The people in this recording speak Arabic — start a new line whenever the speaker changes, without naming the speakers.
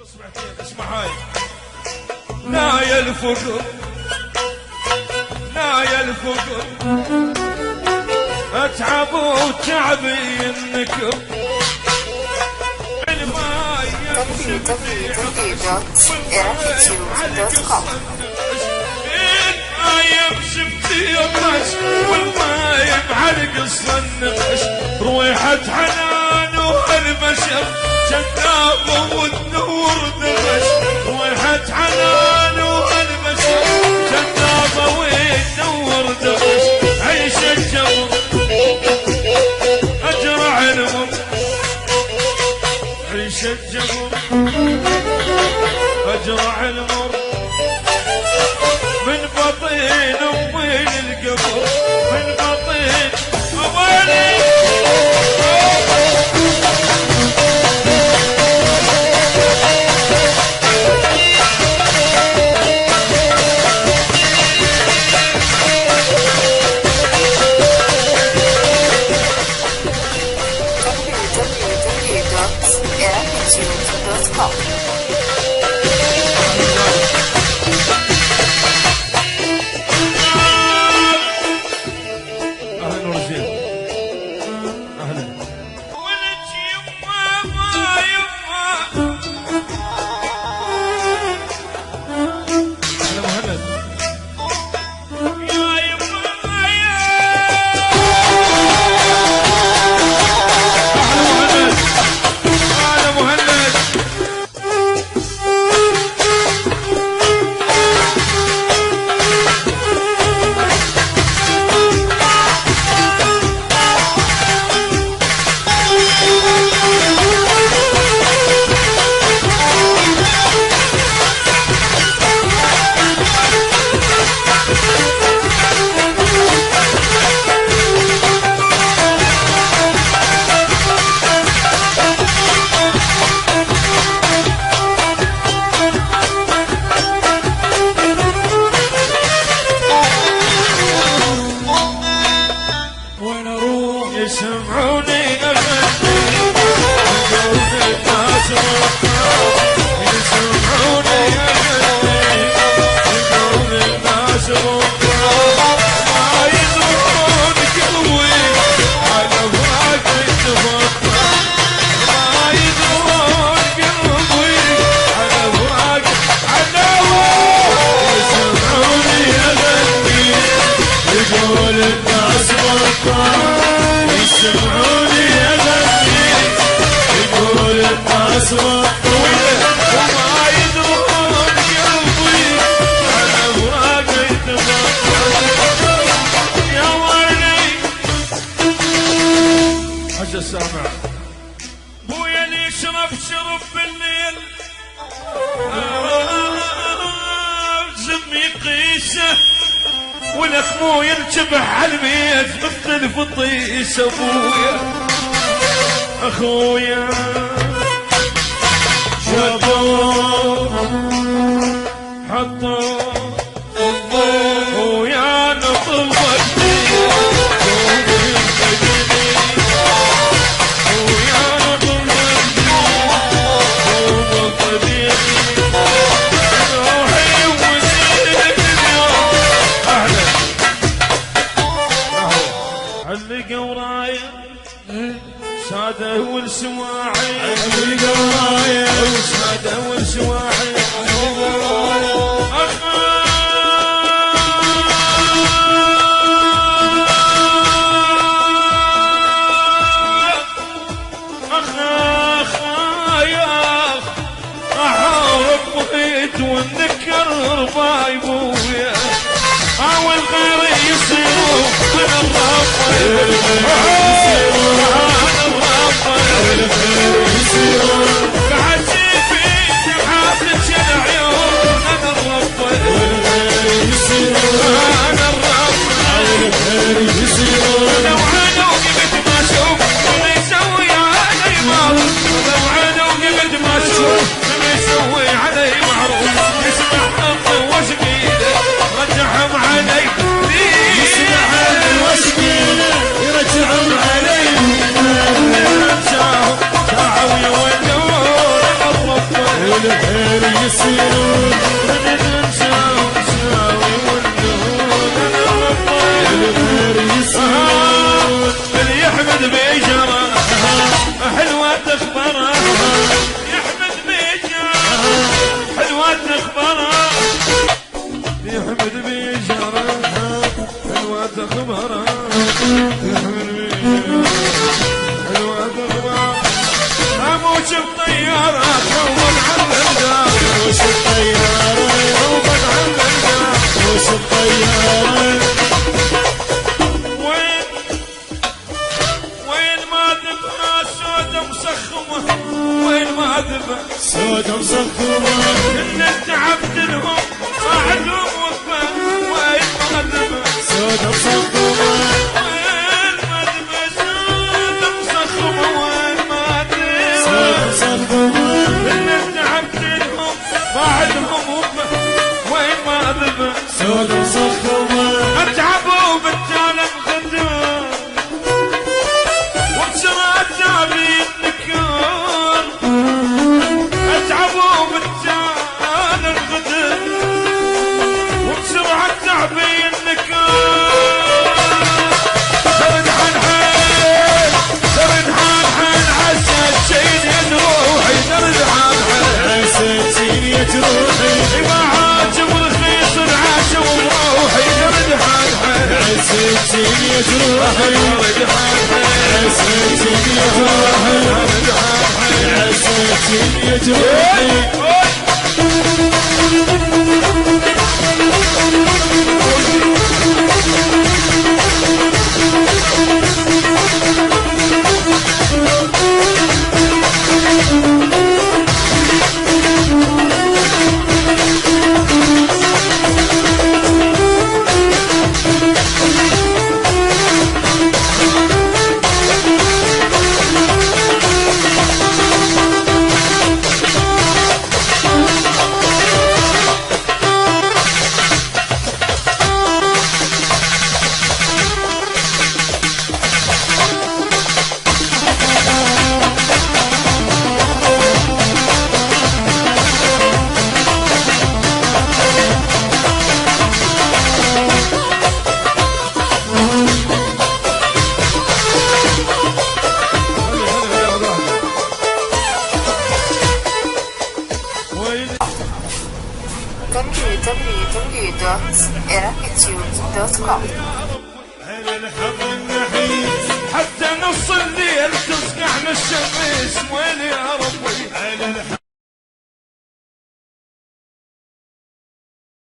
اسمع هاي. نايا الفقر نايا الفقر اتعب وتعبي النكر
www.rfq.com.
ايام شفتي يمش والماي بعرق الصنقش رويحة حنان وهالبشر شدامة والنور دغش رويحة حنان وهالبشر شدامة والنور دغش عيش الجبر اجرع المر عيش الجبر اجرع المر من بطين امي للقبر من بطين اوالي
www.rfq.com. يسمعوني أغني يقول الناس يسمعوني أغني يقول الناس ما يدرون قلبي على فراق التفكر ما يدرون قلبي على فراق عداوة يسمعوني أغني يقول الناس يسمعوني أغني يقول الناس طويلة وما يدرون قلبي على فراق يتفكر يا ويلي حاجة سامع بويا اللي يشرب شرب بالليل زمي قيسه ولك مو ينشبح عالبيت مثل الفطيس ابويا اخويا شطوا حطوا الضوء ويا نطل سادة والسواعي القراية سادة والسواعي احارب بغيت والنكر رباي بويا حاول غيري يصيروا من رجعهم علي يرجعهم علي الغير يصيرون الغير يصيرون
اللي يحمد بيجره حلوة تخبره يحمد بيجره حلوة تخبره يحمد بيجره حلوة تخبره يحمد بيجره حلوة تخبره اموت بطيارات روضت عن الدار
وش الطيارة
روضت عن الدار
وش الطيارة
وين ما ذبها سودة مسخمة وين ما ذبها
سودة مسخمة
إن تعبت لهم ما عندهم وفا وين ما ذبها
سودة مسخمة
وين ما ذبها سودة مسخمة وين ما
سودة
ذبها
مسخمة
إن تعبت لهم ما عندهم وفا وين ما ذبها
سودة مسخمة
اتعبوا بالتالي مخدر وبسرعة تعبي النكار اتعبوا بالتالي الغدر وبسرعة تعبي النكار سرد حن حن سرد حن حن عسى سيدي روحي سرد حن حن
عسى سينية روحي
ما عاجب رخيص العاشا وروحي سرد حن حن
عسى سينية روحي
سرد حن حن
عسى سينية روحي عسى سينية روحي
www.erakatube.com
على الحظ النحيس حتى نص الليل تسقعنا الشمس وين يا ربي على الحظ